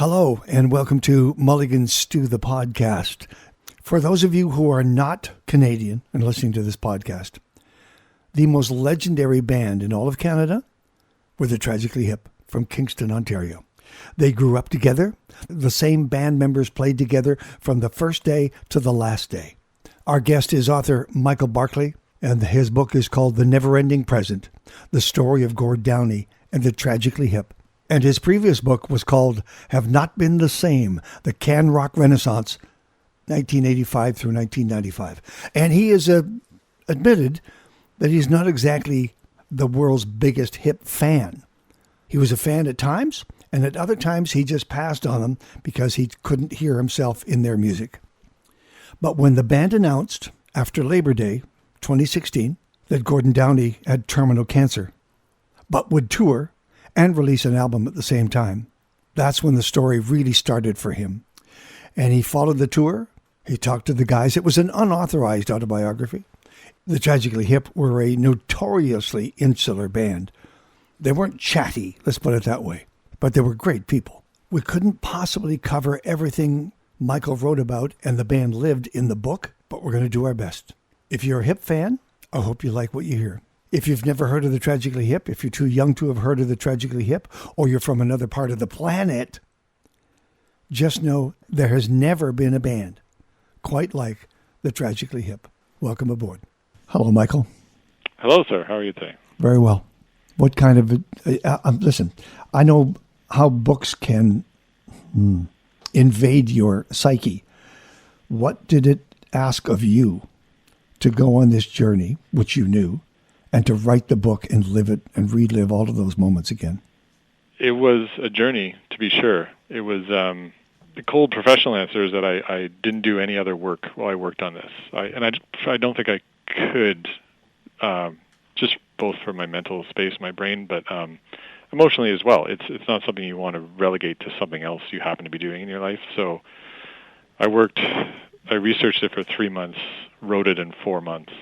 Hello, and welcome to Mulligan's Stew, the podcast. For those of you who are not Canadian and listening to this podcast, the most legendary band in all of Canada were the Tragically Hip from Kingston, Ontario. They grew up together. The same band members played together from the first day to the last day. Our guest is author Michael Barclay, and his book is called The Never-Ending Present, The Story of Gord Downie and the Tragically Hip. And his previous book was called Have Not Been the Same, The Can Rock Renaissance, 1985 through 1995. And he is admitted that he's not exactly the world's biggest hip fan. He was a fan at times, and at other times he just passed on them because he couldn't hear himself in their music. But when the band announced, after Labor Day 2016, that Gord Downie had terminal cancer, but would tour and release an album at the same time, that's when the story really started for him. And he followed the tour. He talked to the guys. It was an unauthorized autobiography. The Tragically Hip were a notoriously insular band. They weren't chatty, let's put it that way, but they were great people. We couldn't possibly cover everything Michael wrote about and the band lived in the book, but we're going to do our best. If you're a hip fan, I hope you like what you hear. If you've never heard of the Tragically Hip, if you're too young to have heard of the Tragically Hip, or you're from another part of the planet, just know there has never been a band quite like the Tragically Hip. Welcome aboard. Hello, Michael. Hello, sir. How are you today? Very well. What kind of... listen, I know how books can invade your psyche. What did it ask of you to go on this journey, which you knew, and to write the book and live it and relive all of those moments again? It was a journey, to be sure. It was the cold professional answer is that I didn't do any other work while I worked on this. I don't think I could, just both for my mental space, my brain, but emotionally as well. It's not something you want to relegate to something else you happen to be doing in your life. So I researched it for 3 months, wrote it in 4 months,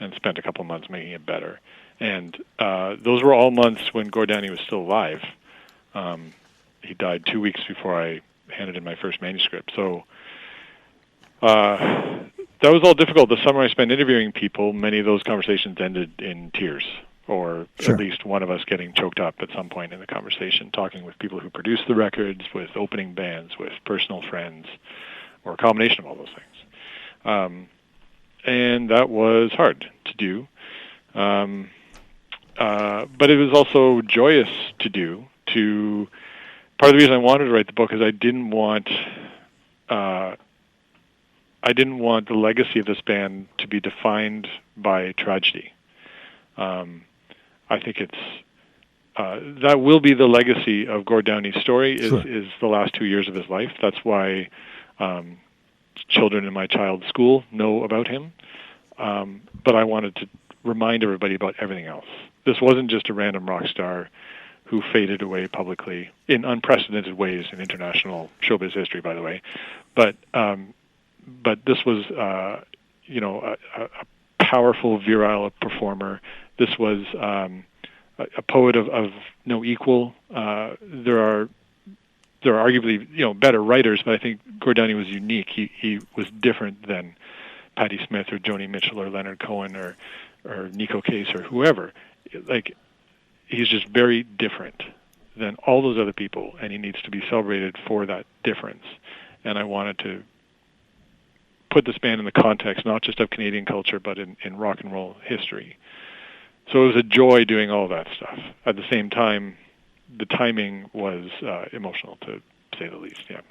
and spent a couple months making it better. And those were all months when Gord Downie was still alive. He died 2 weeks before I handed in my first manuscript. So that was all difficult. The summer I spent interviewing people, many of those conversations ended in tears, or Sure. at least one of us getting choked up at some point in the conversation, talking with people who produced the records, with opening bands, with personal friends, or a combination of all those things. And that was hard to do. But it was also joyous to do. Part of the reason I wanted to write the book is I didn't want the legacy of this band to be defined by tragedy. I think that will be the legacy of Gord Downie's story is the last 2 years of his life. That's why children in my child's school know about him, but I wanted to remind everybody about everything else. This wasn't just a random rock star who faded away publicly in unprecedented ways in international showbiz history, by the way. But this was, a powerful, virile performer. This was a poet of no equal. There are arguably, better writers, but I think Gord Downie was unique. He was different than Patti Smith or Joni Mitchell or Leonard Cohen or Nico Case or whoever. Like, he's just very different than all those other people, and he needs to be celebrated for that difference. And I wanted to put this band in the context not just of Canadian culture, but in rock and roll history. So it was a joy doing all that stuff. At the same time, the timing was emotional, to say the least. Yeah.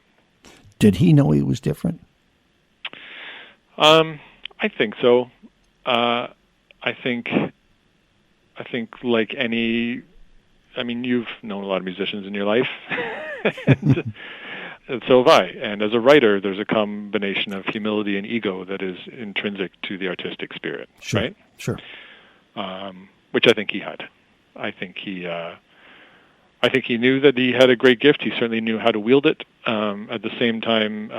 Did he know he was different? I think so. I think like any. I mean, you've known a lot of musicians in your life, and so have I. And as a writer, there's a combination of humility and ego that is intrinsic to the artistic spirit, Sure. right? Sure. Which I think he had. I think he knew that he had a great gift. He certainly knew how to wield it. At the same time,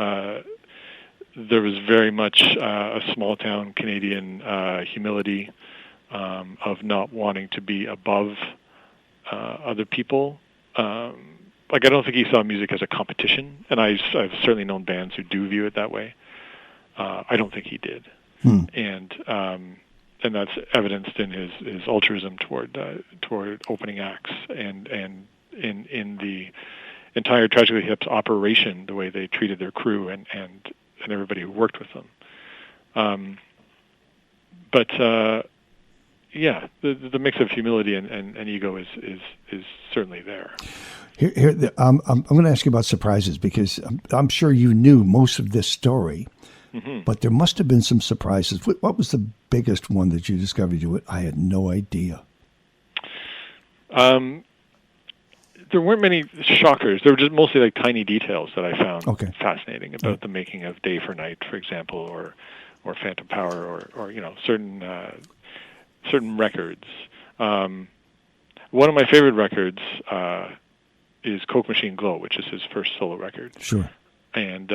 there was very much a small-town Canadian humility of not wanting to be above other people, I don't think he saw music as a competition, and I've certainly known bands who do view it that way. I don't think he did, and that's evidenced in his altruism toward opening acts, and in the entire Tragically Hip's operation, the way they treated their crew and everybody who worked with them. Yeah, the mix of humility and ego is certainly there. I'm going to ask you about surprises, because I'm sure you knew most of this story, but there must have been some surprises. What was the biggest one that you discovered? I had no idea. There weren't many shockers. There were just mostly like tiny details that I found fascinating about the making of Day for Night, for example, or Phantom Power, or certain records. One of my favorite records is Coke Machine Glow, which is his first solo record. Sure. And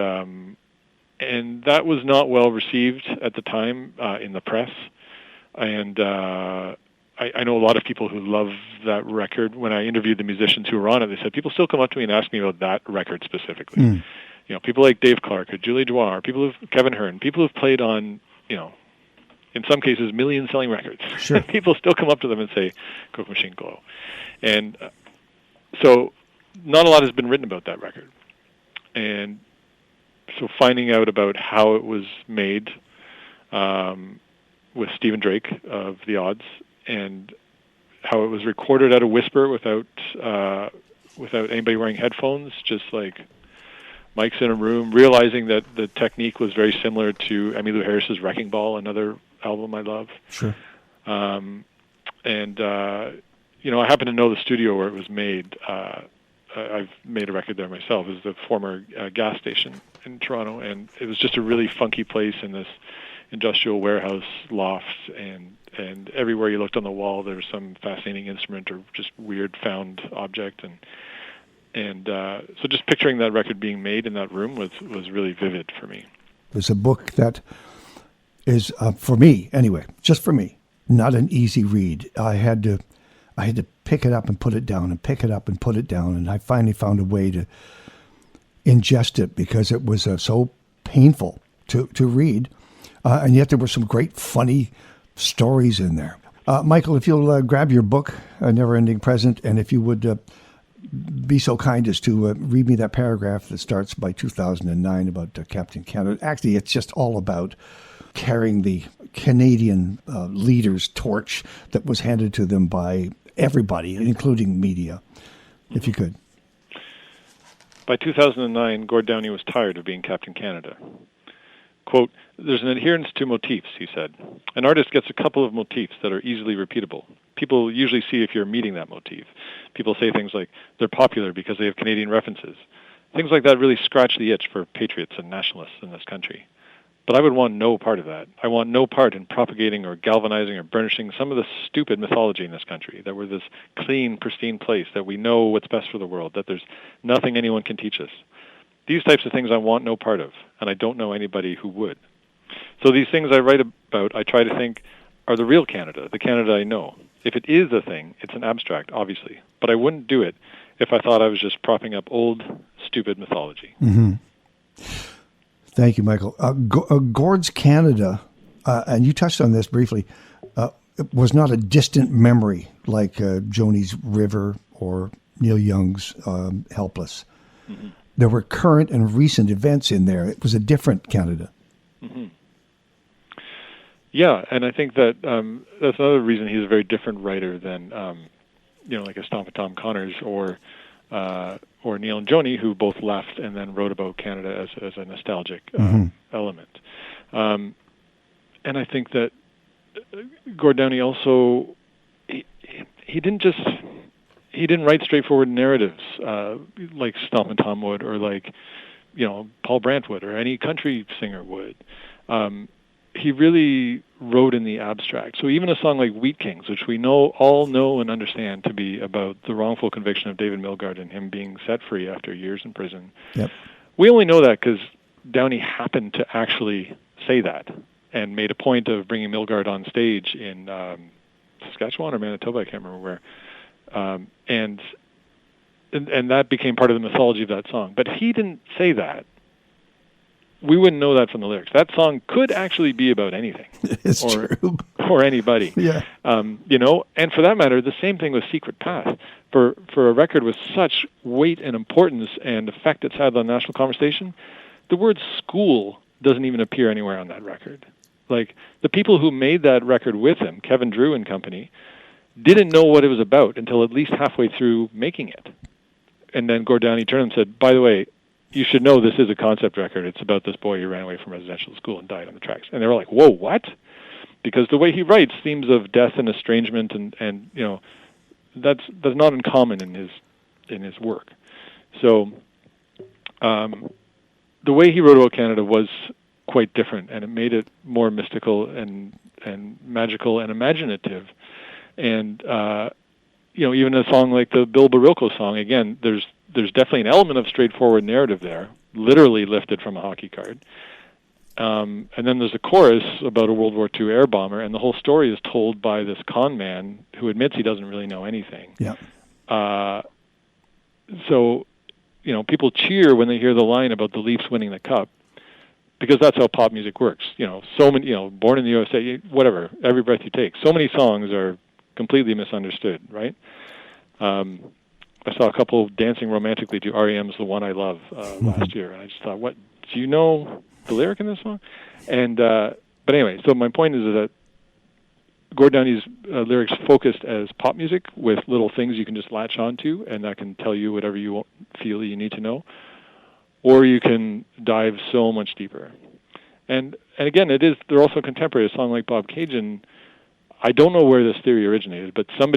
that was not well received at the time in the press. And I know a lot of people who love that record. When I interviewed the musicians who were on it, they said people still come up to me and ask me about that record specifically. People like Dave Clark or Julie Dwyer, Kevin Hearn, people who've played on, in some cases, million-selling records. Sure. People still come up to them and say, Coke Machine Glow. And so not a lot has been written about that record. And so finding out about how it was made with Stephen Drake of The Odds, and how it was recorded at a whisper without anybody wearing headphones, just like mics in a room, realizing that the technique was very similar to Emmylou Harris's Wrecking Ball, another album I love. Sure. I happen to know the studio where it was made. I've made a record there myself. It was the former gas station in Toronto, and it was just a really funky place in this industrial warehouse loft, and everywhere you looked on the wall there was some fascinating instrument or just weird found object, and so just picturing that record being made in that room was really vivid for me. There's a book that is for me anyway, just for me, not an easy read. I had to pick it up and put it down, and pick it up and put it down, and I finally found a way to ingest it because it was so painful to read, and yet there were some great funny stories in there. Michael, if you'll grab your book, A Never-Ending Present, and if you would be so kind as to read me that paragraph that starts by 2009 about Captain Canada. Actually, it's just all about carrying the Canadian leader's torch that was handed to them by everybody, including media, if you could. By 2009, Gord Downie was tired of being Captain Canada. Quote, "There's an adherence to motifs," he said. "An artist gets a couple of motifs that are easily repeatable. People usually see if you're meeting that motif. People say things like, they're popular because they have Canadian references. Things like that really scratch the itch for patriots and nationalists in this country. But I would want no part of that. I want no part in propagating or galvanizing or burnishing some of the stupid mythology in this country, that we're this clean, pristine place, that we know what's best for the world, that there's nothing anyone can teach us. These types of things I want no part of, and I don't know anybody who would. So these things I write about, I try to think, are the real Canada, the Canada I know. If it is a thing, it's an abstract, obviously. But I wouldn't do it if I thought I was just propping up old, stupid mythology." Mm-hmm. Thank you, Michael. Gord's Canada, and you touched on this briefly, it was not a distant memory like Joni's River or Neil Young's Helpless. Mm-hmm. There were current and recent events in there. It was a different Canada. Mm-hmm. Yeah, and I think that that's another reason he's a very different writer than, like a Stomp Tom Connors or Neil and Joni, who both left and then wrote about Canada as a nostalgic element. And I think that Gord Downie also, he didn't write straightforward narratives like Stomp and Tom would, or like, Paul Brandt would, or any country singer would. He really wrote in the abstract. So even a song like Wheat Kings, which we all know and understand to be about the wrongful conviction of David Milgaard and him being set free after years in prison. Yep. We only know that because Downie happened to actually say that and made a point of bringing Milgaard on stage in Saskatchewan or Manitoba, I can't remember where. And and that became part of the mythology of that song. But he didn't say that. We wouldn't know that from the lyrics. That song could actually be about anything. It's true. Or anybody. Yeah. You know, and for that matter, the same thing with Secret Path. For a record with such weight and importance and effect it's had on the national conversation, the word school doesn't even appear anywhere on that record. Like, the people who made that record with him, Kevin Drew and company, didn't know what it was about until at least halfway through making it. And then Gord Downie turned and said, by the way, you should know this is a concept record. It's about this boy who ran away from residential school and died on the tracks. And they were like, whoa, what? Because the way he writes themes of death and estrangement and you know, that's not uncommon in his work. So the way he wrote about Canada was quite different, and it made it more mystical and magical and imaginative. And you know, even a song like the Bill Barilko song, again, there's definitely an element of straightforward narrative there, literally lifted from a hockey card. And then there's a chorus about a World War II air bomber, and the whole story is told by this con man who admits he doesn't really know anything. Yeah. So, you know, people cheer when they hear the line about the Leafs winning the cup, because that's how pop music works. You know, so many, you know, Born in the USA, whatever, Every Breath You Take. So many songs are completely misunderstood, right? I saw a couple dancing romantically to REM's The One I Love last year, and I just thought, what, do you know the lyric in this song? And but anyway, so my point is that Gord Downie's lyrics focused as pop music with little things you can just latch onto, and that can tell you whatever you feel you need to know, or you can dive so much deeper. And again, they're also contemporary. A song like Bob Cajun, I don't know where this theory originated, but some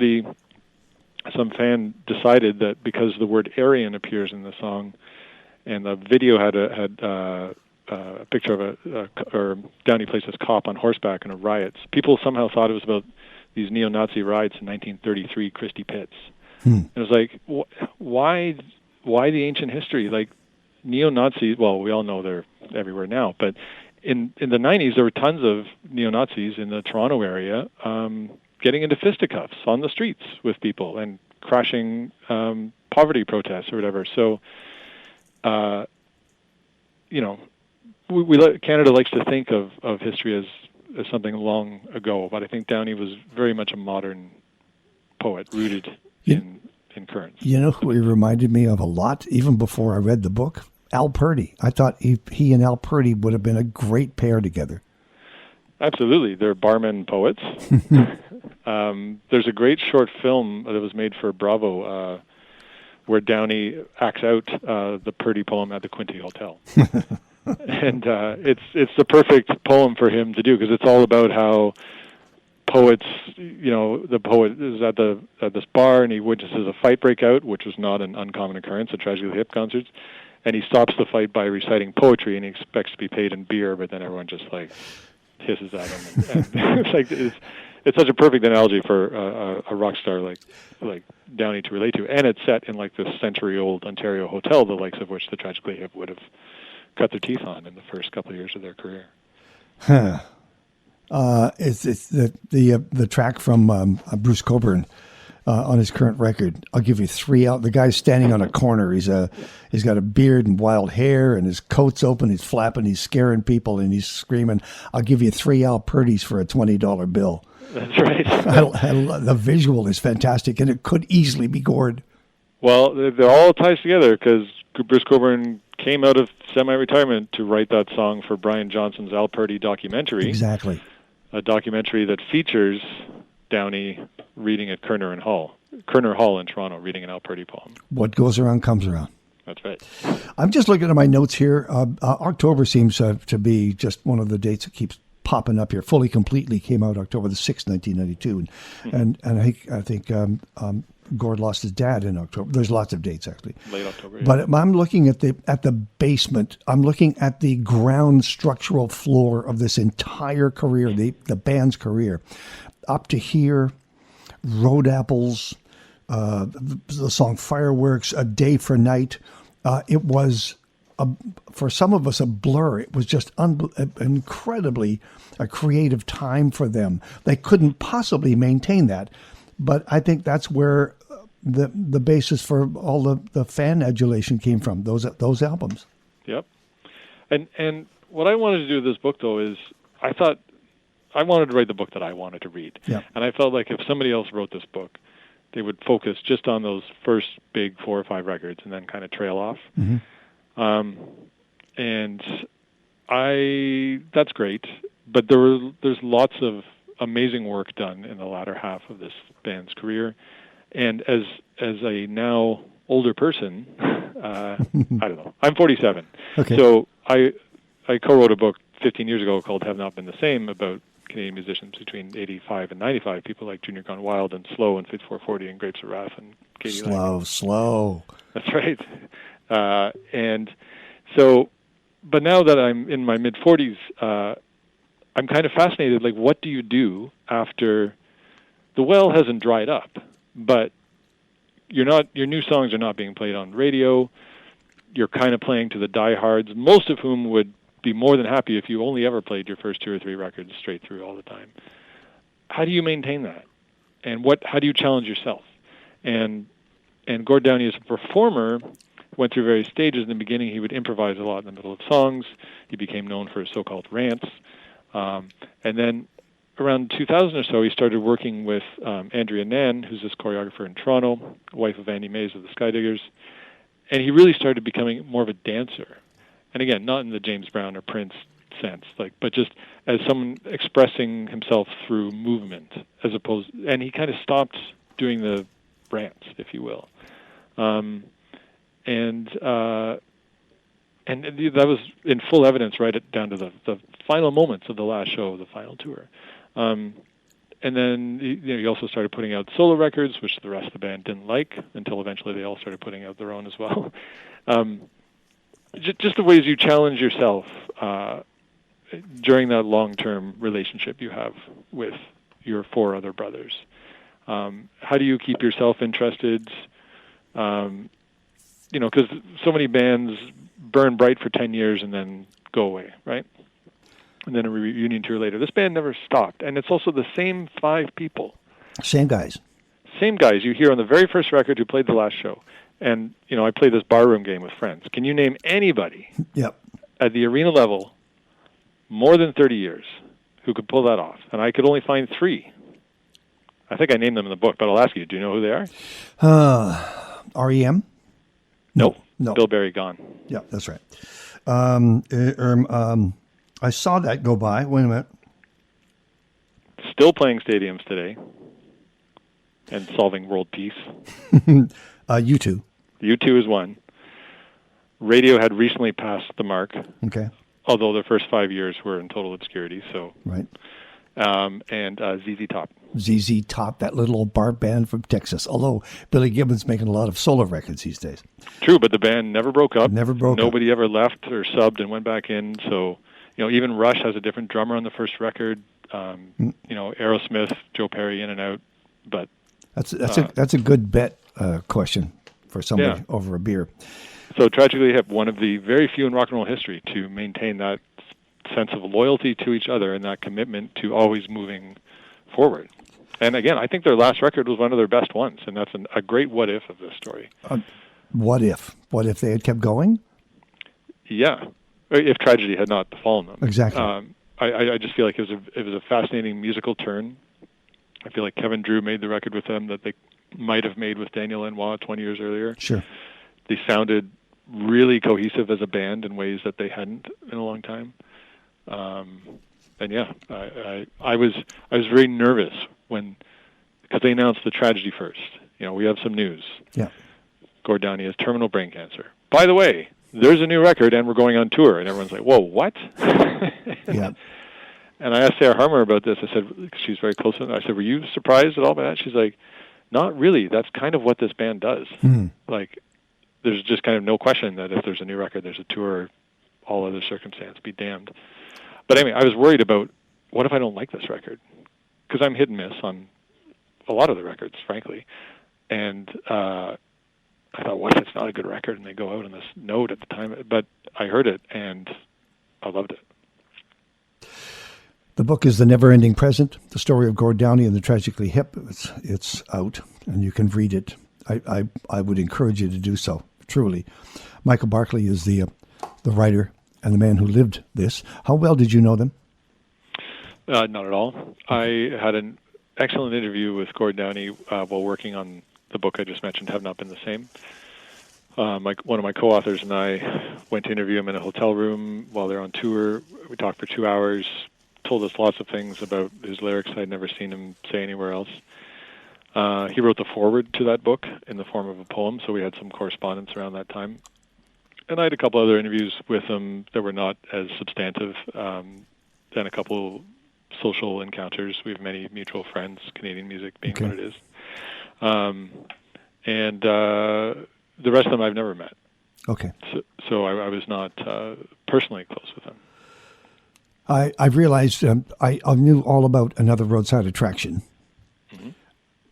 fan decided that because the word Aryan appears in the song, and the video had a picture of or Downie plays this cop on horseback in a riots, people somehow thought it was about these neo-Nazi riots in 1933, Christie Pitts. And it was like, why the ancient history? Like, neo-Nazis, well, we all know they're everywhere now, but in the 90s, there were tons of neo-Nazis in the Toronto area getting into fisticuffs on the streets with people and crashing poverty protests or whatever. So, you know, Canada likes to think of history as something long ago, but I think Downie was very much a modern poet rooted in currents. You know who he reminded me of a lot, even before I read the book? Al Purdy. I thought he and Al Purdy would have been a great pair together. Absolutely. They're barmen poets. There's a great short film that was made for Bravo where Downie acts out the Purdy poem at the Quinte Hotel. And it's the perfect poem for him to do, because it's all about how poets, you know, the poet is at this bar and he witnesses a fight break out, which was not an uncommon occurrence at Tragically Hip concerts, and he stops the fight by reciting poetry, and he expects to be paid in beer, but then everyone just like hisses at him, and it's like it's such a perfect analogy for a rock star like Downie to relate to, and it's set in like this century-old Ontario hotel, the likes of which the Tragically Hip would have cut their teeth on in the first couple of years of their career. Huh. It's the track from Bruce Cockburn on his current record. I'll give you three out. The guy's standing on a corner. He's got a beard and wild hair, and his coat's open. He's flapping. He's scaring people, and he's screaming. I'll give you 3 Al Purdy's for a $20 bill. That's right. The visual is fantastic, and it could easily be Gord. Well, they're all ties together, because Bruce Cockburn came out of semi-retirement to write that song for Brian Johnson's Al Purdy documentary. Exactly. A documentary that features Downie reading at Kerner Hall in Toronto, reading an Al Purdy poem. What goes around comes around. That's right. I'm just looking at my notes here. October seems to be just one of the dates that keeps popping up here. Fully Completely came out October the 6th, 1992. And I think Gord lost his dad in October. There's lots of dates, actually. Late October, yeah. But I'm looking at the basement. I'm looking at the ground structural floor of this entire career, the band's career. Up to here, Road Apples, the song Fireworks, A Day for Night. It was, for some of us, a blur. It was just incredibly a creative time for them. They couldn't possibly maintain that. But I think that's where the basis for all the fan adulation came from, those albums. Yep. And what I wanted to do with this book, though, is I thought I wanted to write the book that I wanted to read. Yeah. And I felt like if somebody else wrote this book, they would focus just on those first big 4 or 5 records and then kind of trail off. Mm-hmm. And that's great, but there's lots of amazing work done in the latter half of this band's career. And as a now older person, I don't know, I'm 47. Okay. So I co-wrote a book 15 years ago called Have Not Been the Same about Canadian musicians between 85 and 95, people like Junior Gone Wild and Slow and Fit 440 and Grapes of Wrath and Katie Lang. Slow. That's right. And so, but now that I'm in my mid-40s, I'm kind of fascinated, like, what do you do after the well hasn't dried up, but your new songs are not being played on radio, you're kind of playing to the diehards, most of whom would be more than happy if you only ever played your first 2 or 3 records straight through all the time. How do you maintain that? And how do you challenge yourself? And Gord Downie, as a performer, went through various stages. In the beginning, he would improvise a lot in the middle of songs. He became known for his so-called rants. And then around 2000 or so, he started working with Andrea Nan, who's this choreographer in Toronto, wife of Andy Mays of the Skydiggers. And he really started becoming more of a dancer. And again, not in the James Brown or Prince sense, but just as someone expressing himself through movement, and he kind of stopped doing the rants, if you will. And that was in full evidence right down to the final moments of the last show of the final tour. And then he also started putting out solo records, which the rest of the band didn't like, until eventually they all started putting out their own as well. Just the ways you challenge yourself during that long-term relationship you have with your 4 other brothers. How do you keep yourself interested? Because so many bands burn bright for 10 years and then go away, right? And then a reunion tour later. This band never stopped, and it's also the same 5 people. Same guys. Same guys you hear on the very first record who played the last show. And, I play this barroom game with friends. Can you name anybody at the arena level more than 30 years who could pull that off? And I could only find 3. I think I named them in the book, but I'll ask you, do you know who they are? REM? No. No. Bill Berry gone. Yeah, that's right. I saw that go by. Wait a minute. Still playing stadiums today and solving world peace. U2. U2 is one. Radio had recently passed the mark. Okay. Although their first 5 years were in total obscurity. So. Right. And ZZ Top. ZZ Top, that little old bar band from Texas. Although Billy Gibbons making a lot of solo records these days. True, but the band never broke up. Nobody ever left or subbed and went back in. So, even Rush has a different drummer on the first record. Aerosmith, Joe Perry in and out. But that's a good bet question for somebody over a beer. So Tragically Hip, one of the very few in rock and roll history to maintain that sense of loyalty to each other and that commitment to always moving forward. And again, I think their last record was one of their best ones, and that's a great what if of this story. What if? What if they had kept going? Yeah, if tragedy had not befallen them. Exactly. I just feel like it was a fascinating musical turn. I feel like Kevin Drew made the record with them that they might have made with Daniel Lanois 20 years earlier. Sure. They sounded really cohesive as a band in ways that they hadn't in a long time. And yeah, I was very nervous because they announced the tragedy first. We have some news. Yeah. Gord Downie has terminal brain cancer. By the way, there's a new record and we're going on tour. And everyone's like, whoa, what? Yeah. And I asked Sarah Harmer about this. I said, she's very close to it. I said, were you surprised at all by that? She's like, not really. That's kind of what this band does. Like, there's just kind of no question that if there's a new record, there's a tour, all other circumstance, be damned. But anyway, I was worried about, what if I don't like this record? Because I'm hit and miss on a lot of the records, frankly. And I thought, what if it's not a good record? And they go out on this note at the time. But I heard it, and I loved it. The book is The Never-Ending Present, The Story of Gord Downie and the Tragically Hip. It's out, and you can read it. I would encourage you to do so, truly. Michael Barclay is the writer and the man who lived this. How well did you know them? Not at all. I had an excellent interview with Gord Downie while working on the book I just mentioned, Have Not Been the Same. One of my co-authors and I went to interview him in a hotel room while they're on tour. We talked for 2 hours, told us lots of things about his lyrics I'd never seen him say anywhere else. He wrote the foreword to that book in the form of a poem, so we had some correspondence around that time. And I had a couple other interviews with him that were not as substantive, and a couple social encounters. We have many mutual friends, Canadian music being what it is. And the rest of them I've never met. Okay. So I was not personally close with them. I've realized I knew all about Another Roadside Attraction,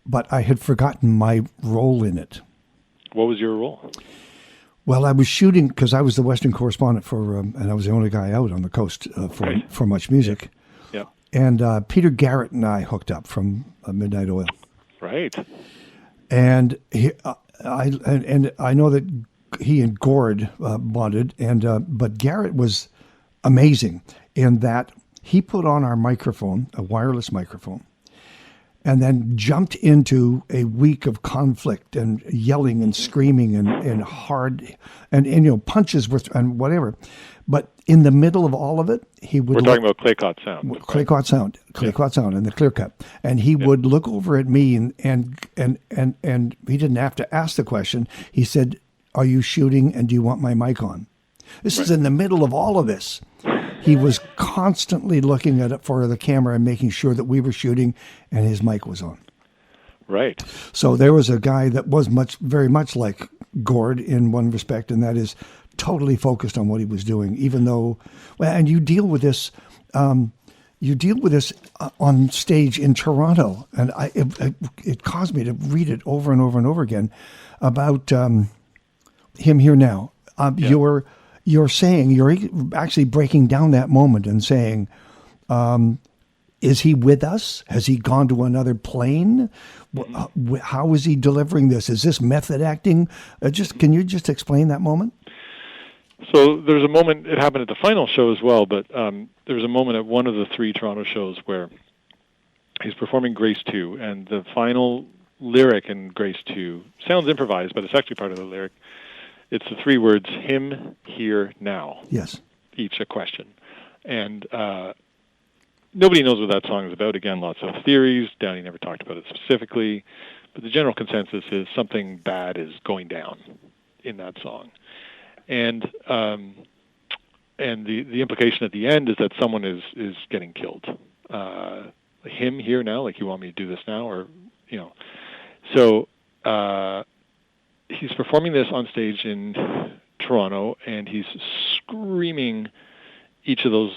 but I had forgotten my role in it. What was your role? Well, I was shooting because I was the Western correspondent for, and I was the only guy out on the coast for Much Music. Yeah. And Peter Garrett and I hooked up from Midnight Oil. Right. And I know that he and Gord bonded, but Garrett was amazing in that he put on our microphone, a wireless microphone, and then jumped into a week of conflict and yelling and screaming and hard and punches and whatever. But in the middle of all of it, he would. We're talking about Claycott Sound. Claycott Sound, and the clear cut. And he would look over at me and he didn't have to ask the question. He said, "Are you shooting? And do you want my mic on?" This is in the middle of all of this. He was constantly looking at it for the camera and making sure that we were shooting and his mic was on. Right. So there was a guy that was very much like Gord in one respect, and that is totally focused on what he was doing, even though, and you deal with this on stage in Toronto, and it caused me to read it over and over and over again about Him Here Now. You're saying, you're actually breaking down that moment and saying, is he with us? Has he gone to another plane? How is he delivering this? Is this method acting? Can you just explain that moment? So there's a moment, it happened at the final show as well, but there was a moment at one of the 3 Toronto shows where he's performing Grace 2, and the final lyric in Grace 2 sounds improvised, but it's actually part of the lyric. It's the 3 words, Him, Here, Now. Yes. Each a question. And nobody knows what that song is about. Again, lots of theories. Downie never talked about it specifically. But the general consensus is something bad is going down in that song. And the implication at the end is that someone is getting killed. Him, here, now, like you want me to do this now? Or, So he's performing this on stage in Toronto, and he's screaming each of those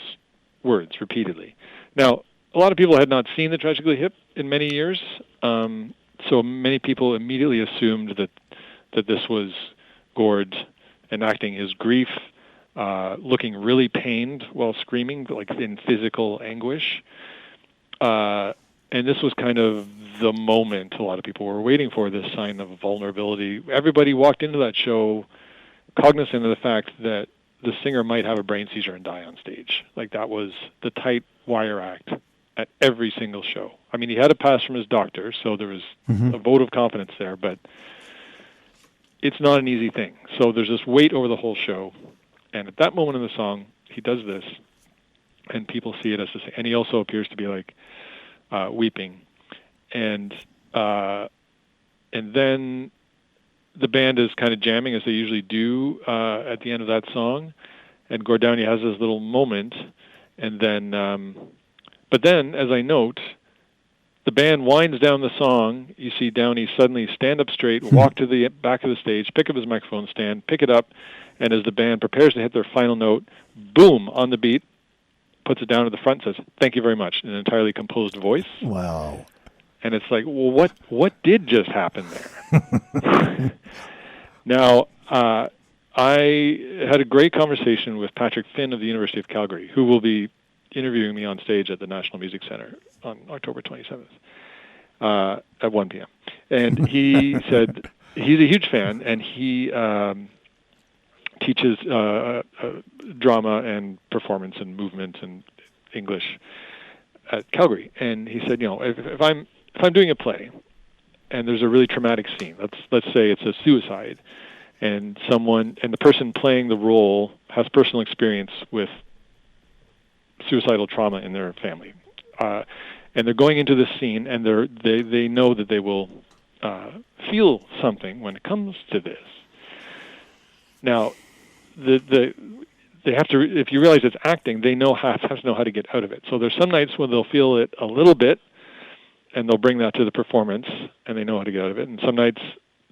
words repeatedly. Now, a lot of people had not seen the Tragically Hip in many years, so many people immediately assumed that this was Gord enacting his grief, looking really pained while screaming, like in physical anguish. And this was kind of the moment a lot of people were waiting for, this sign of vulnerability. Everybody walked into that show cognizant of the fact that the singer might have a brain seizure and die on stage. Like, that was the tight wire act at every single show. I mean, he had a pass from his doctor, so there was a vote of confidence there, but it's not an easy thing. So there's this weight over the whole show, and at that moment in the song, he does this, and people see it as this, and he also appears to be like weeping, and then the band is kind of jamming as they usually do at the end of that song, and Gord Downie has this little moment, and then, but then, as I note, the band winds down the song. You see Downie suddenly stand up straight, walk to the back of the stage, pick up his microphone stand, pick it up, and as the band prepares to hit their final note, boom, on the beat, puts it down to the front and says, "Thank you very much," in an entirely composed voice. Wow. And it's like, well, what did just happen there? Now, I had a great conversation with Patrick Finn of the University of Calgary, who will be interviewing me on stage at the National Music Centre on October 27th at 1 p.m. And he said, He's a huge fan, and he teaches drama and performance and movement and English at Calgary. And he said, if I'm doing a play and there's a really traumatic scene, let's say it's a suicide, and the person playing the role has personal experience with suicidal trauma in their family, and they're going into this scene, and they know that they will feel something when it comes to this. Now, they have to. If you realize it's acting, they have to know how to get out of it. So there's some nights when they'll feel it a little bit, and they'll bring that to the performance, and they know how to get out of it. And some nights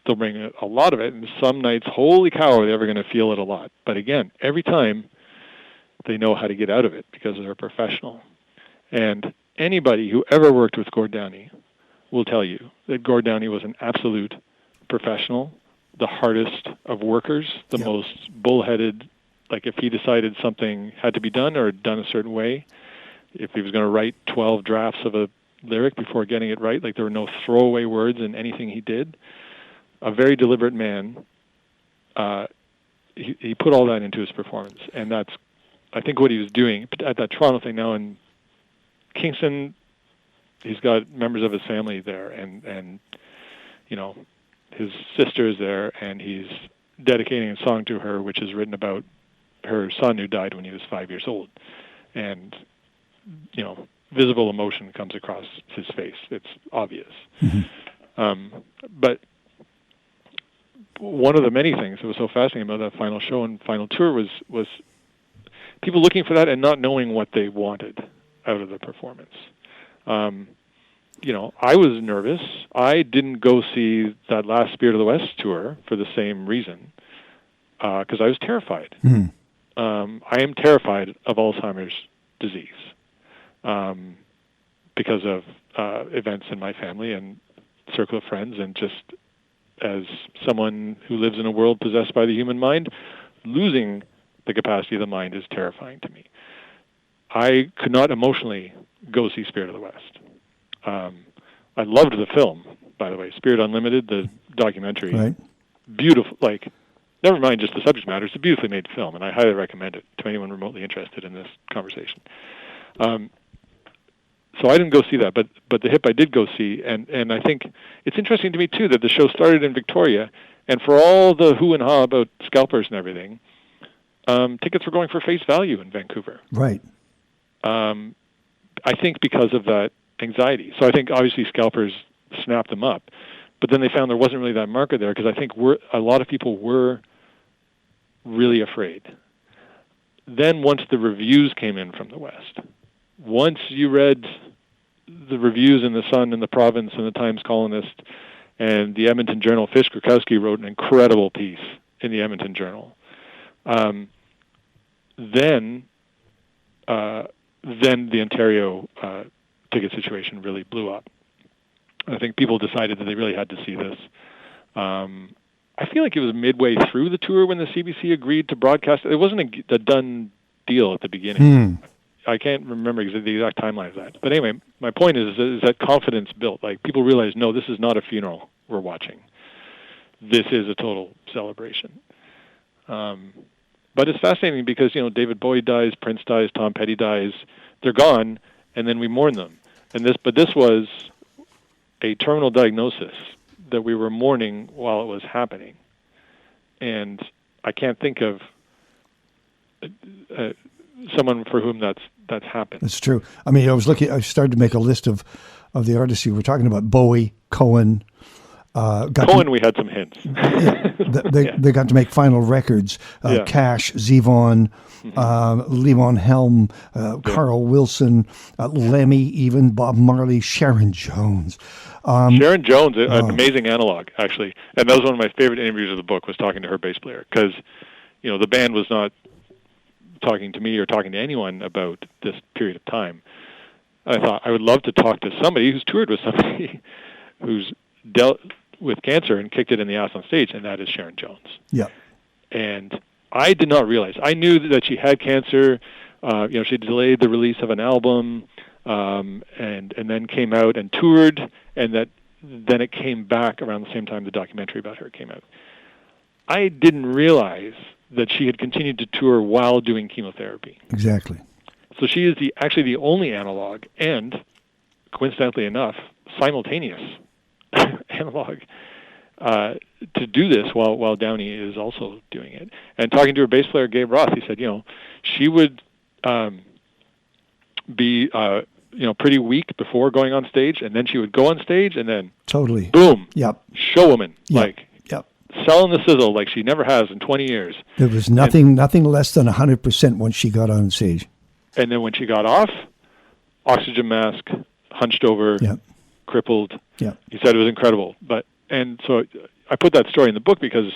they'll bring a lot of it, and some nights, holy cow, are they ever going to feel it a lot? But again, every time they know how to get out of it because they're a professional. And anybody who ever worked with Gord Downie will tell you that Gord Downie was an absolute professional, the hardest of workers, the most bullheaded. Like if he decided something had to be done or done a certain way, if he was going to write 12 drafts of a lyric before getting it right, like there were no throwaway words in anything he did. A very deliberate man. He put all that into his performance, and that's, I think, what he was doing at that Toronto thing. Now in Kingston, he's got members of his family there, and his sister is there, and he's dedicating a song to her, which is written about her son who died when he was 5 years old, and visible emotion comes across his face. It's obvious. Mm-hmm. But one of the many things that was so fascinating about that final show and final tour was people looking for that and not knowing what they wanted out of the performance. I was nervous. I didn't go see that last Spirit of the West tour for the same reason, because I was terrified. Mm-hmm. I am terrified of Alzheimer's disease because of events in my family and circle of friends, and just as someone who lives in a world possessed by the human mind, losing the capacity of the mind is terrifying to me. I could not emotionally go see Spirit of the West. I loved the film, by the way, Spirit Unlimited, the documentary. Right. Beautiful, never mind just the subject matter, it's a beautifully made film, and I highly recommend it to anyone remotely interested in this conversation. So I didn't go see that, but the Hip I did go see, and I think it's interesting to me, too, that the show started in Victoria, and for all the hoo and ha about scalpers and everything, tickets were going for face value in Vancouver. Right. I think because of that anxiety. So I think, obviously, scalpers snapped them up, but then they found there wasn't really that market there, because I think a lot of people were really afraid. Then once the reviews came in from the West, once you read the reviews in the Sun and the Province and the Times Colonist and the Edmonton Journal, Fish Krakowski wrote an incredible piece in the Edmonton Journal. Then the Ontario ticket situation really blew up. I think people decided that they really had to see this. I feel like it was midway through the tour when the CBC agreed to broadcast. It wasn't a done deal at the beginning. I can't remember the exact timeline of that. But anyway, my point is that confidence built. Like, people realized, no, this is not a funeral we're watching. This is a total celebration. But it's fascinating because, David Bowie dies, Prince dies, Tom Petty dies. They're gone, and then we mourn them. But this was a terminal diagnosis that we were mourning while it was happening. And I can't think of someone for whom that's happened. That's true. I mean, I started to make a list of the artists you were talking about. Bowie, Cohen. We had some hints. They got to make final records. Cash, Zevon, Levon Helm, Carl Wilson, Lemmy, even Bob Marley, Sharon Jones. Sharon Jones, an amazing analog, actually. And that was one of my favorite interviews of the book, was talking to her bass player, because the band was not talking to me or talking to anyone about this period of time. I thought I would love to talk to somebody who's toured with somebody who's dealt with cancer and kicked it in the ass on stage, and that is Sharon Jones. Yeah. And I did not realize. I knew that she had cancer. She delayed the release of an album, and then came out and toured, and that then it came back around the same time the documentary about her came out. I didn't realize that she had continued to tour while doing chemotherapy. Exactly. So she is actually the only analog, and coincidentally enough, simultaneous analog to do this while Downie is also doing it. And talking to her bass player, Gabe Roth, he said, she would be pretty weak before going on stage, and then she would go on stage, and then totally, boom, yep, showwoman, yep. Selling the sizzle like she never has in 20 years. There was nothing less than 100% once she got on stage. And then when she got off, oxygen mask, hunched over, crippled. Yeah. He said it was incredible. And so I put that story in the book because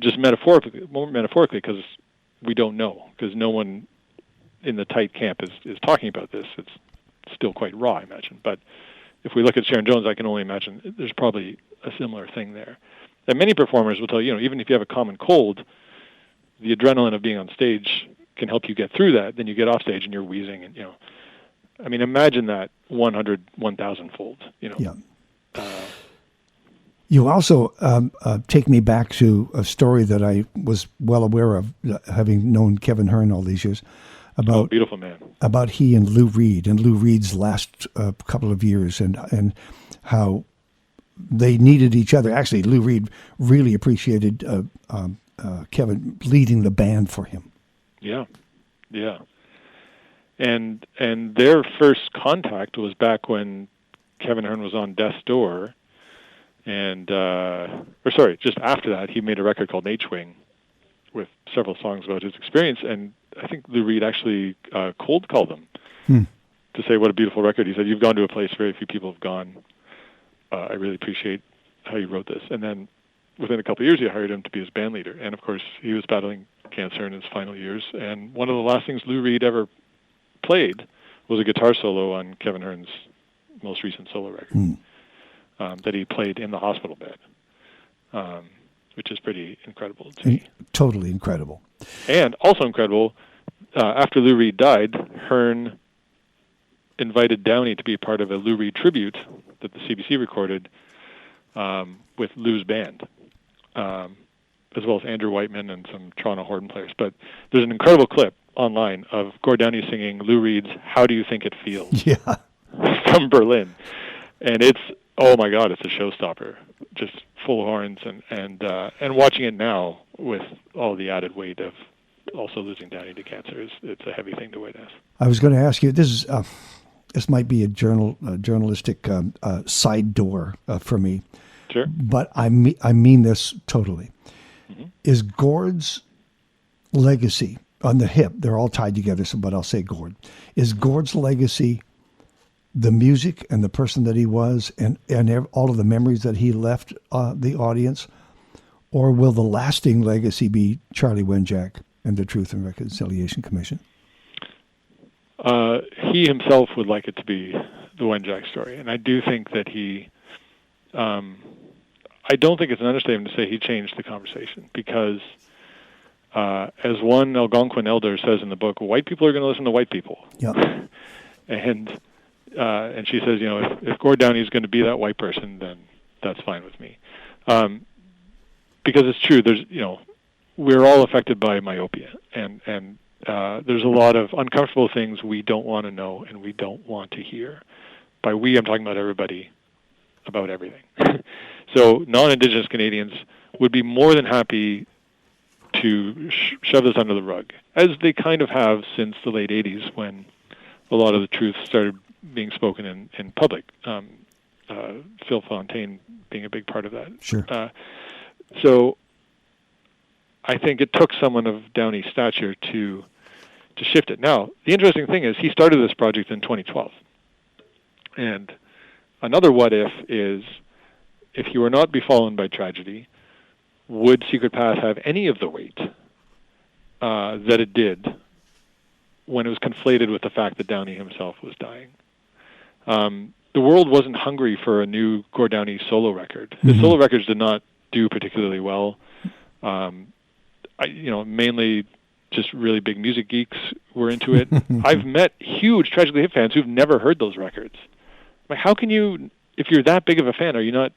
just more metaphorically, because we don't know, because no one in the tight camp is talking about this. It's still quite raw, I imagine. But if we look at Sharon Jones, I can only imagine there's probably a similar thing there. And many performers will tell you, even if you have a common cold, the adrenaline of being on stage can help you get through that. Then you get off stage and you're wheezing, and I mean, imagine that 1,000-fold. Yeah. You also take me back to a story that I was well aware of, having known Kevin Hearn all these years, about beautiful man, about he and Lou Reed and Lou Reed's last couple of years, and how they needed each other. Actually, Lou Reed really appreciated Kevin leading the band for him. Yeah. And their first contact was back when Kevin Hearn was on death's door, and just after that, he made a record called H-Wing with several songs about his experience, and I think Lou Reed actually cold called him to say what a beautiful record. He said, "You've gone to a place very few people have gone. I really appreciate how you wrote this." And then within a couple of years, he hired him to be his band leader. And of course, he was battling cancer in his final years. And one of the last things Lou Reed ever played was a guitar solo on Kevin Hearn's most recent solo record that he played in the hospital bed, which is pretty incredible to me. Totally incredible. And also incredible, after Lou Reed died, Hearn invited Downie to be part of a Lou Reed tribute that the CBC recorded with Lou's band, as well as Andrew Whiteman and some Toronto horn players. But there's an incredible clip online of Gord Downie singing Lou Reed's "How Do You Think It Feels?" From Berlin. And it's, oh my God, it's a showstopper. Just full of horns, and watching it now with all the added weight of also losing Downie to cancer, it's a heavy thing to witness. I was going to ask you, this might be a journalistic side door for me. Sure. But I mean this totally. Mm-hmm. Is Gord's legacy on the hip? They're all tied together, but I'll say Gord. Is Gord's legacy the music and the person that he was, and all of the memories that he left the audience, or will the lasting legacy be Charlie Wenjack and the Truth and Reconciliation Commission? He himself would like it to be the Wenjack story, and I do think that he. I don't think it's an understatement to say he changed the conversation, because, as one Algonquin elder says in the book, white people are going to listen to white people. Yeah. And she says, if Gord Downie is going to be that white person, then that's fine with me, because it's true. There's, we're all affected by myopia, and there's a lot of uncomfortable things we don't want to know and we don't want to hear. By we, I'm talking about everybody, about everything. So non-Indigenous Canadians would be more than happy to shove this under the rug, as they kind of have since the late 80s, when a lot of the truth started being spoken in public. Phil Fontaine being a big part of that. Sure. So I think it took someone of Downie's stature to shift it. Now, the interesting thing is he started this project in 2012. And another what if is, if he were not befallen by tragedy, would Secret Path have any of the weight that it did when it was conflated with the fact that Downie himself was dying? The world wasn't hungry for a new Gord Downie solo record. His solo records did not do particularly well. Mainly just really big music geeks were into it. I've met huge Tragically Hip fans who've never heard those records. Like, how can you if you're that big of a fan, are you not?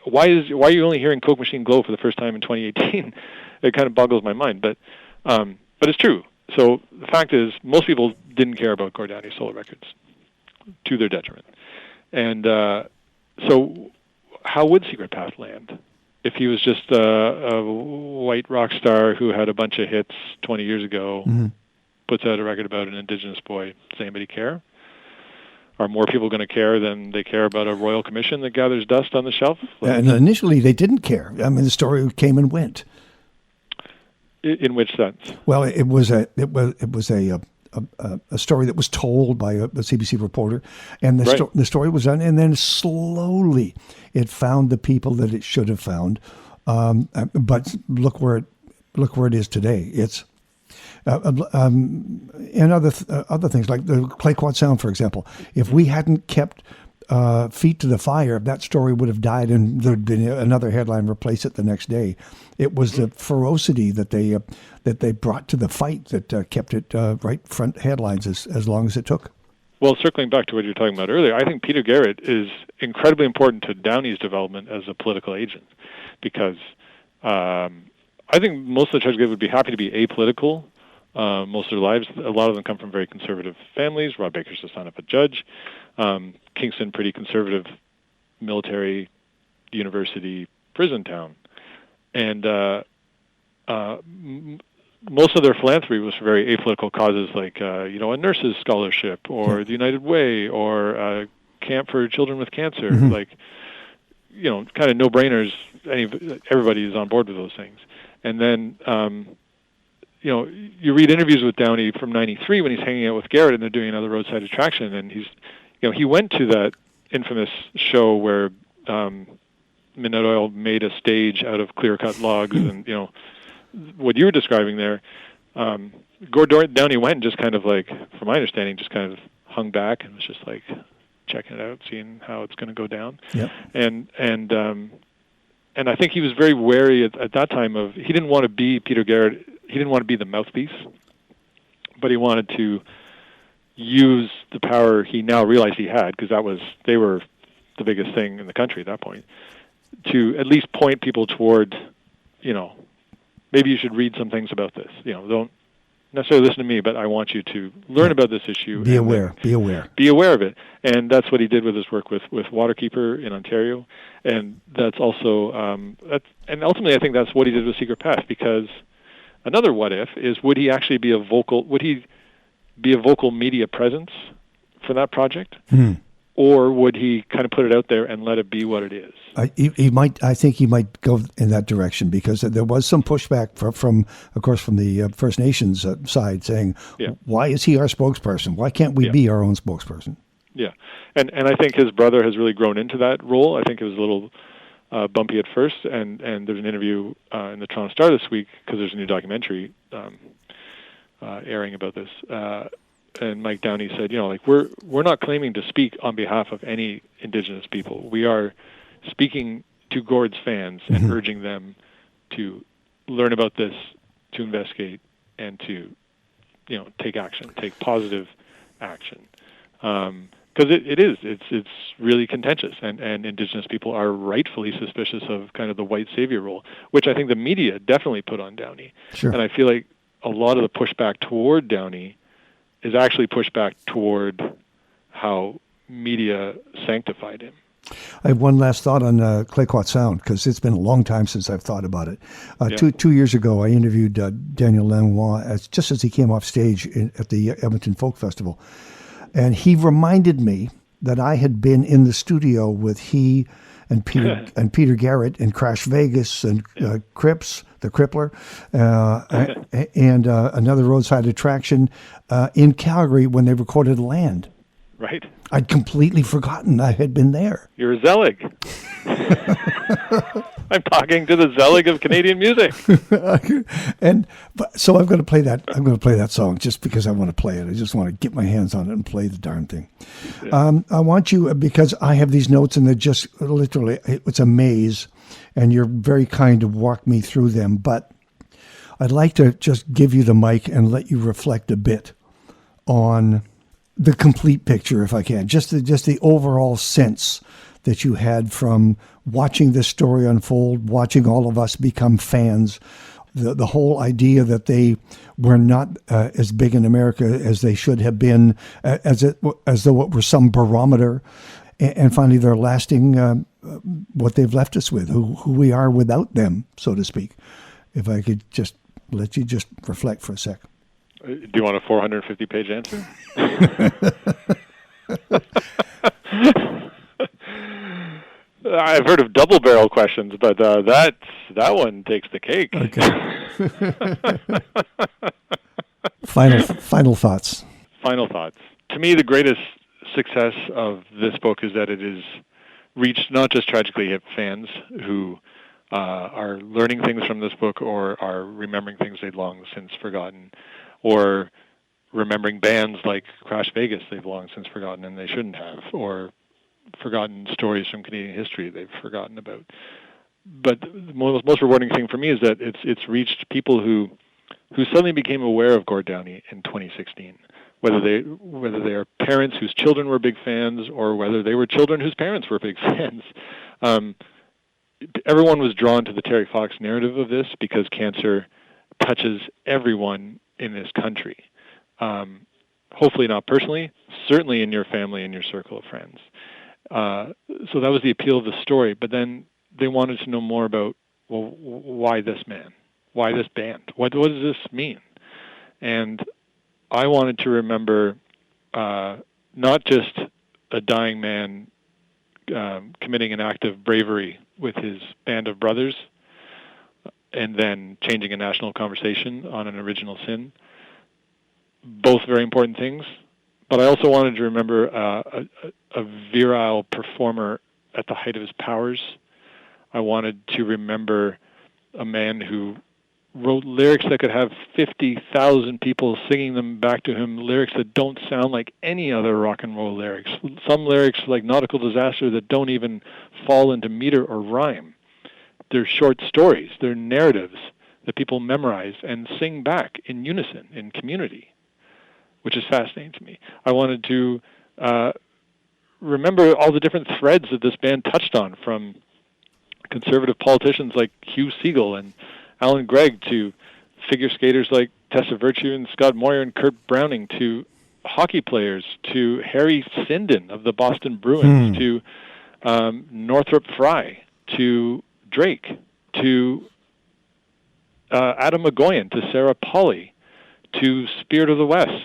Why are you only hearing Coke Machine Glow for the first time in 2018? It kind of boggles my mind, but it's true. So the fact is, most people didn't care about Gord Downie's solo records, to their detriment. And so how would Secret Path land if he was just a white rock star who had a bunch of hits 20 years ago, puts out a record about an Indigenous boy? Does anybody care? Are more people going to care than they care about a royal commission that gathers dust on the shelf? And initially, they didn't care. I mean, the story came and went. In which sense? Well, it was a story that was told by a CBC reporter, and the story was done, and then slowly it found the people that it should have found. But look where it is today. It's and other things like the Clayoquot Sound, for example. If we hadn't kept feet to the fire, that story would have died, and there'd been another headline replace it the next day. It was the ferocity that they brought to the fight that kept it right front headlines as long as it took. Well, circling back to what you were talking about earlier, I think Peter Garrett is incredibly important to Downie's development as a political agent, because I think most of the Tragically Hip would be happy to be apolitical most of their lives. A lot of them come from very conservative families. Rod Baker's the son of a judge. Kingston, pretty conservative military, university, prison town. And most of their philanthropy was for very apolitical causes, like a nurses' scholarship, or the United Way, or a camp for children with cancer. Like, kind of no-brainers. Everybody is on board with those things. And then, you read interviews with Downie from '93 when he's hanging out with Garrett, and they're doing another roadside attraction, and he went to that infamous show where Midnight Oil made a stage out of clear-cut logs, and what you were describing there. Gord Downie went and just kind of like, from my understanding, just kind of hung back and was just like checking it out, seeing how it's going to go down. Yep. And I think he was very wary at that time of, he didn't want to be Peter Garrett. He didn't want to be the mouthpiece, but he wanted to use the power he now realized he had, because they were the biggest thing in the country at that point, to at least point people toward, maybe you should read some things about this. Don't necessarily listen to me, but I want you to learn about this issue. Be aware of it. And that's what he did with his work with Waterkeeper in Ontario. And that's also, and ultimately I think that's what he did with Secret Path, because another what if is, would he be a vocal media presence for that project? Or would he kind of put it out there and let it be what it is? He might. I think he might go in that direction, because there was some pushback from the First Nations side, saying, "Why is he our spokesperson? Why can't we be our own spokesperson?" Yeah, and I think his brother has really grown into that role. I think it was a little bumpy at first, and there's an interview in the Toronto Star this week, because there's a new documentary airing about this. And Mike Downie said, we're not claiming to speak on behalf of any Indigenous people. We are speaking to Gord's fans and urging them to learn about this, to investigate, and to, take action, take positive action. Because it's really contentious, and Indigenous people are rightfully suspicious of kind of the white savior role, which I think the media definitely put on Downie. Sure. And I feel like a lot of the pushback toward Downie is actually pushed back toward how media sanctified him. I have one last thought on Clayoquot Sound, because it's been a long time since I've thought about it. 2 years ago, I interviewed Daniel Lanois just as he came off stage at the Edmonton Folk Festival. And he reminded me that I had been in the studio with he and Peter Garrett in Crash Vegas and Crips, the Crippler, and another roadside attraction in Calgary when they recorded Land. Right. I'd completely forgotten I had been there. You're a Zelig. I'm talking to the Zelig of Canadian music. So I'm going to play that. I'm going to play that song just because I want to play it. I just want to get my hands on it and play the darn thing. Yeah. I want you, because I have these notes and they're just literally, it's a maze, and you're very kind to walk me through them. But I'd like to just give you the mic and let you reflect a bit on the complete picture, if I can, just the overall sense that you had from watching this story unfold, watching all of us become fans, the whole idea that they were not as big in America as they should have been, as though it were some barometer, and finally their lasting, what they've left us with, who we are without them, so to speak. If I could just let you just reflect for a sec. Do you want a 450-page answer? I've heard of double barrel questions, but that one takes the cake. Okay. Final thoughts. Final thoughts. To me, the greatest success of this book is that it has reached not just Tragically Hip fans who are learning things from this book or are remembering things they'd long since forgotten, or remembering bands like Crash Vegas they've long since forgotten and they shouldn't have, or forgotten stories from Canadian history they've forgotten about. But the most rewarding thing for me is that it's reached people who suddenly became aware of Gord Downie in 2016, whether they are parents whose children were big fans or whether they were children whose parents were big fans. Everyone was drawn to the Terry Fox narrative of this because cancer touches everyone in this country. Hopefully not personally, certainly in your family and your circle of friends. So that was the appeal of the story. But then they wanted to know more about, well, why this man? Why this band? What does this mean? And I wanted to remember not just a dying man committing an act of bravery with his band of brothers and then changing a national conversation on an original sin. Both very important things. But I also wanted to remember a virile performer at the height of his powers. I wanted to remember a man who wrote lyrics that could have 50,000 people singing them back to him, lyrics that don't sound like any other rock and roll lyrics. Some lyrics like Nautical Disaster that don't even fall into meter or rhyme. They're short stories. They're narratives that people memorize and sing back in unison, in community, which is fascinating to me. I wanted to remember all the different threads that this band touched on, from conservative politicians like Hugh Segal and Alan Gregg to figure skaters like Tessa Virtue and Scott Moyer and Kurt Browning, to hockey players, to Harry Sinden of the Boston Bruins, to Northrop Frye, to Drake, to Adam McGoyan, to Sarah Polley, to Spirit of the West,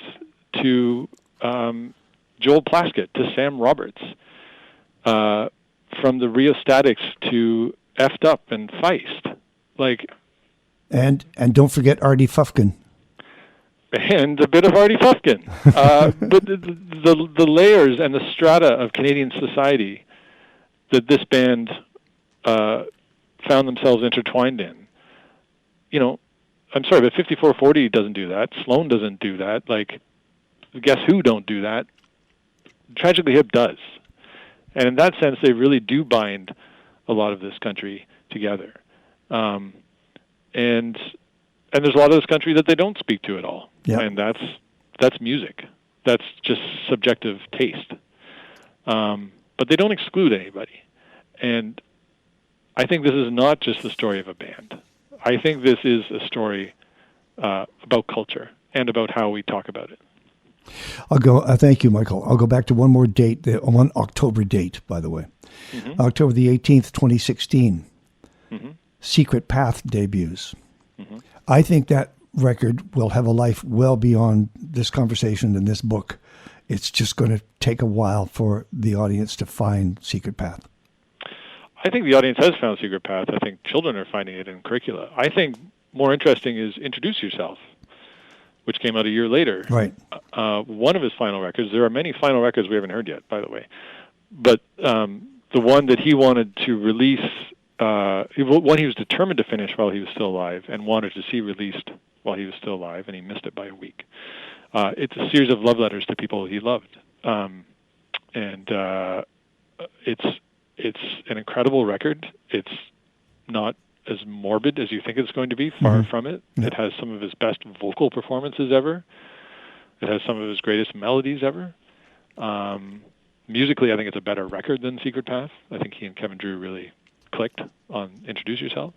to Joel Plaskett, to Sam Roberts, from the Rheostatics to Effed Up and Feist. And don't forget Artie Fufkin. And a bit of Artie Fufkin. But the layers and the strata of Canadian society that this band found themselves intertwined in. You know, I'm sorry, but 5440 doesn't do that. Sloan doesn't do that. Guess who don't do that? Tragically Hip does. And in that sense, they really do bind a lot of this country together. And there's a lot of this country that they don't speak to at all. Yep. And that's music. That's just subjective taste. But they don't exclude anybody. And I think this is not just the story of a band. I think this is a story about culture and about how we talk about it. I'll go. Thank you, Michael. I'll go back to one more date, one October date, by the way. Mm-hmm. October the 18th, 2016. Mm-hmm. Secret Path debuts. Mm-hmm. I think that record will have a life well beyond this conversation and this book. It's just going to take a while for the audience to find Secret Path. I think the audience has found Secret Path. I think children are finding it in curricula. I think more interesting is Introduce Yourself, which came out a year later. Right. One of his final records. There are many final records we haven't heard yet, by the way. But the one that he wanted to release, one he was determined to finish while he was still alive and wanted to see released while he was still alive, and he missed it by a week. It's a series of love letters to people he loved. It's an incredible record. It's not as morbid as you think it's going to be, far from it. Yeah. It has some of his best vocal performances ever. It has some of his greatest melodies ever. Musically, I think it's a better record than Secret Path. I think he and Kevin Drew really clicked on Introduce Yourself.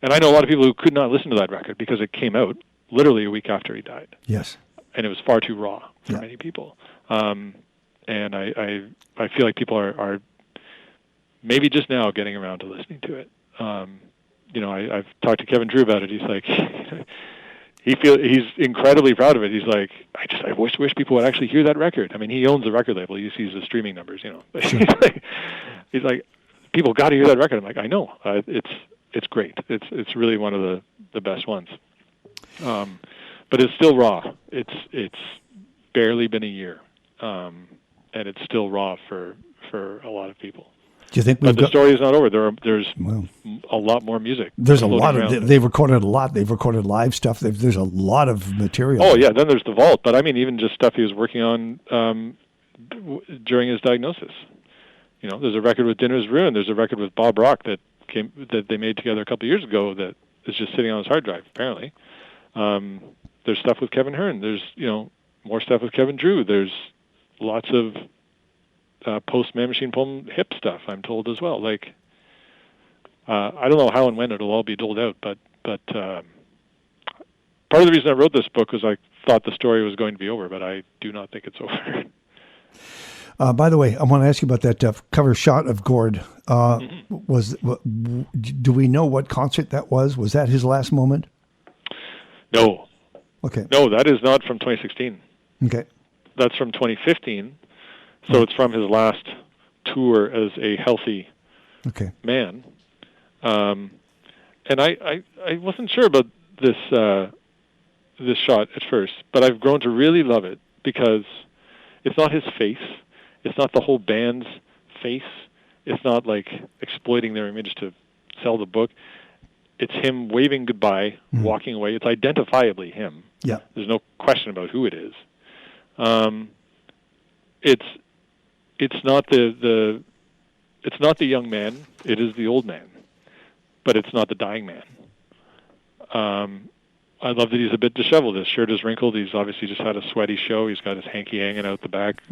And I know a lot of people who could not listen to that record because it came out literally a week after he died. Yes. And it was far too raw for many people. And I feel like people are maybe just now getting around to listening to it. I've talked to Kevin Drew about it. He's like, he's incredibly proud of it. He's like, I wish people would actually hear that record. I mean, he owns the record label. He sees the streaming numbers, But Sure. he's like, people got to hear that record. I'm like, I know. It's great. It's really one of the best ones. But it's still raw. It's barely been a year, and it's still raw for a lot of people. Do you think the story is not over? There's a lot more music. There's a lot of they've recorded a lot. They've recorded live stuff. There's a lot of material. Oh yeah, then there's the vault. But I mean, even just stuff he was working on during his diagnosis. There's a record with Dinner's Ruin. There's a record with Bob Rock that they made together a couple of years ago that is just sitting on his hard drive. Apparently, there's stuff with Kevin Hearn. There's more stuff with Kevin Drew. There's lots of post Man Machine Poem hip stuff, I'm told as well. Like, I don't know how and when it'll all be doled out, but part of the reason I wrote this book was I thought the story was going to be over, but I do not think it's over. By the way, I want to ask you about that cover shot of Gord. Do we know what concert that was? Was that his last moment? No. Okay. No, that is not from 2016. Okay. That's from 2015. So it's from his last tour as a healthy man. And I wasn't sure about this shot at first, but I've grown to really love it because it's not his face. It's not the whole band's face. It's not like exploiting their image to sell the book. It's him waving goodbye, walking away. It's identifiably him. Yeah. There's no question about who it is. It's not the young man. It is the old man, but it's not the dying man. I love that he's a bit disheveled. His shirt is wrinkled. He's obviously just had a sweaty show. He's got his hanky hanging out the back,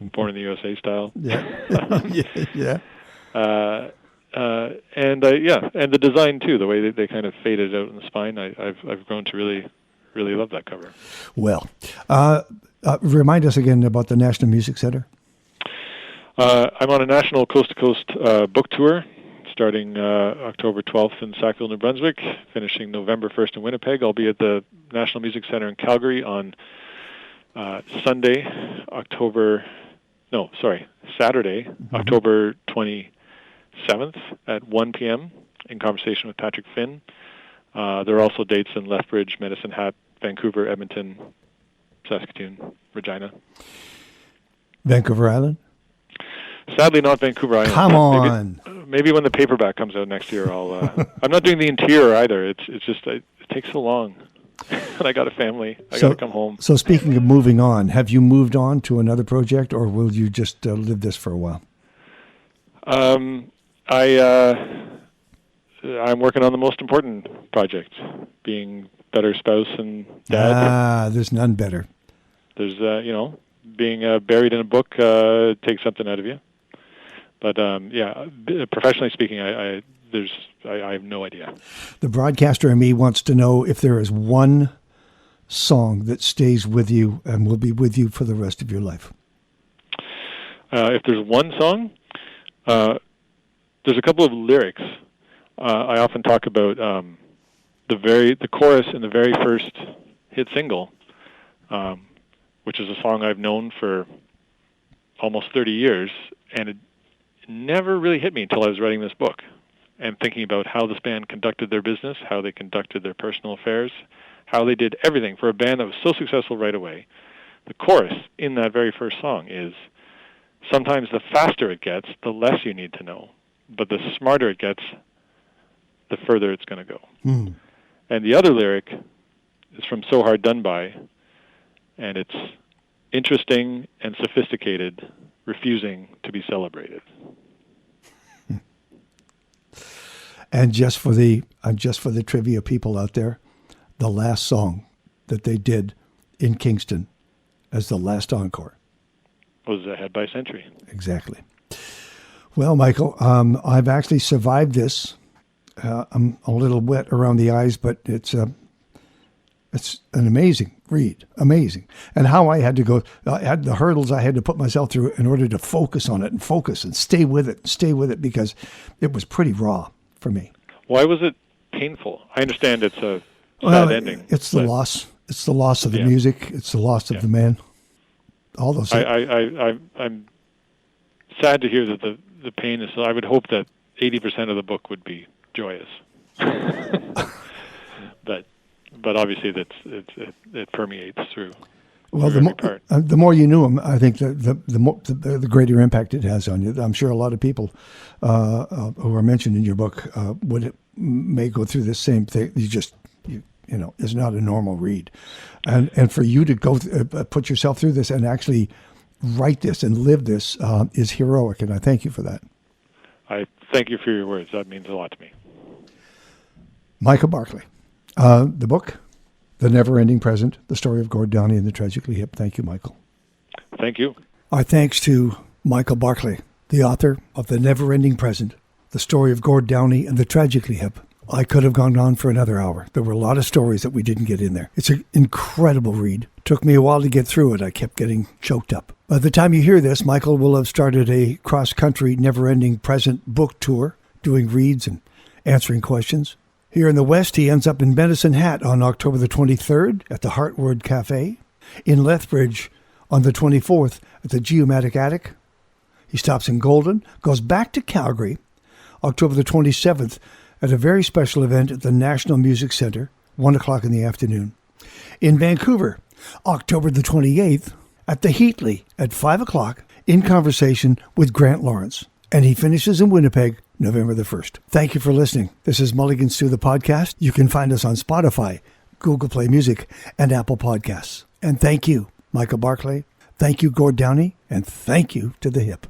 Born in the USA style. Yeah, yeah. And the design too. The way they kind of faded out in the spine. I've grown to really, really love that cover. Well, remind us again about the National Music Center. I'm on a national coast-to-coast book tour, starting October 12th in Sackville, New Brunswick, finishing November 1st in Winnipeg. I'll be at the National Music Center in Calgary on Saturday, October 27th at 1 p.m. in conversation with Patrick Finn. There are also dates in Lethbridge, Medicine Hat, Vancouver, Edmonton, Saskatoon, Regina. Vancouver Island? Sadly, not Vancouver Island. Come on. Maybe when the paperback comes out next year, I'll. I'm not doing the interior either. It's just it takes so long, and I got a family. I got to come home. So speaking of moving on, have you moved on to another project, or will you just live this for a while? I'm working on the most important project, being better spouse and dad. There's none better. There's being buried in a book takes something out of you. But professionally speaking, I have no idea. The broadcaster in me wants to know if there is one song that stays with you and will be with you for the rest of your life. If there's one song, there's a couple of lyrics. I often talk about the chorus in the very first hit single, which is a song I've known for almost 30 years, and it never really hit me until I was writing this book and thinking about how this band conducted their business, how they conducted their personal affairs, how they did everything for a band that was so successful right away. The chorus in that very first song is, sometimes the faster it gets, the less you need to know, but the smarter it gets, the further it's going to go. And the other lyric is from So Hard Done By, and it's interesting and sophisticated, refusing to be celebrated. And just for the trivia people out there, the last song that they did in Kingston as the last encore was ahead by a century. Exactly. Well, Michael, I've actually survived this. I'm a little wet around the eyes, but it's an amazing read. Amazing. And how I had to go, I had the hurdles I had to put myself through in order to focus on it and focus and stay with it because it was pretty raw for me. Why was it painful? I understand it's a sad ending. It's the loss. It's the loss of the music. It's the loss of the man. All those things. I'm sad to hear that the pain is. I would hope that 80% of the book would be joyous, but obviously it permeates through. Well, the more you knew him, I think the greater impact it has on you. I'm sure a lot of people who are mentioned in your book may go through this same thing. You know, it's not a normal read, and for you to go put yourself through this and actually write this and live this is heroic, and I thank you for that. I thank you for your words. That means a lot to me. Michael Barclay, the book, The Never-Ending Present, The Story of Gord Downie and the Tragically Hip. Thank you, Michael. Thank you. Our thanks to Michael Barclay, the author of The Never-Ending Present, The Story of Gord Downie and the Tragically Hip. I could have gone on for another hour. There were a lot of stories that we didn't get in there. It's an incredible read. Took me a while to get through it. I kept getting choked up. By the time you hear this, Michael will have started a cross-country, never-ending present book tour, doing reads and answering questions. Here in the West, he ends up in Medicine Hat on October the 23rd at the Heartwood Cafe. In Lethbridge on the 24th at the Geomatic Attic. He stops in Golden, goes back to Calgary, October the 27th, at a very special event at the National Music Centre, 1 o'clock in the afternoon. In Vancouver, October the 28th, at the Heatley at 5 o'clock, in conversation with Grant Lawrence. And he finishes in Winnipeg, November the 1st. Thank you for listening. This is Mulligan's to the Podcast. You can find us on Spotify, Google Play Music, and Apple Podcasts. And thank you, Michael Barclay. Thank you, Gord Downie. And thank you to the Hip.